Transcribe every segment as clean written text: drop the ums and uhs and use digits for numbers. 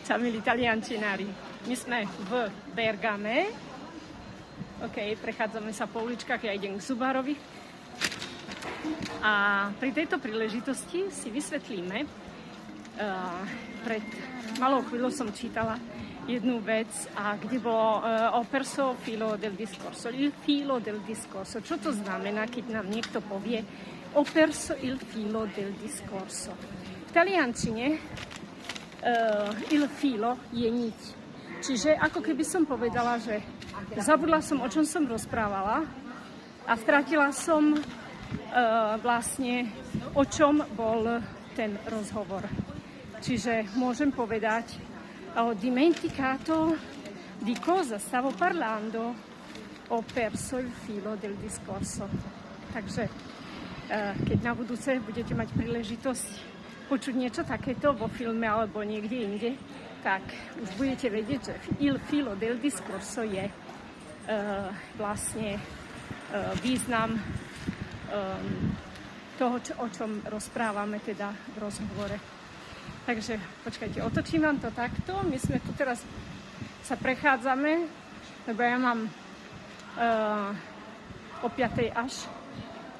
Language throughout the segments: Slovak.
Ciao milí taliančinári. My sme v Bergame. OK, prechádzame sa po uličkách, ja idem k Zubárovi. A pri tejto príležitosti si vysvetlíme, pred malou chvíľou som čítala jednu vec, a kde bolo o perso filo del discorso, il filo del discorso. Čo to znamená, keď nám niekto povie ho perso il filo del discorso? V taliančine il filo je niť. Čiže ako keby som povedala, že zabudla som, o čom som rozprávala a stratila som vlastne, o čom bol ten rozhovor. Čiže môžem povedať, ho dimenticato di cosa stavo parlando, ho perso il filo del discorso. Takže keď na budúce budete mať príležitosť počuť niečo takéto vo filme alebo niekde inde, tak už budete vedieť, že il filo del discorso je vlastne význam toho, o čom rozprávame teda v rozhovore. Takže počkajte, otočím vám to takto. My sme tu teraz sa prechádzame, lebo ja mám o 5:00 až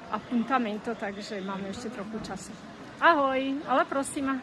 appuntamento, takže máme ešte trochu času. Ahoj, alla prossima!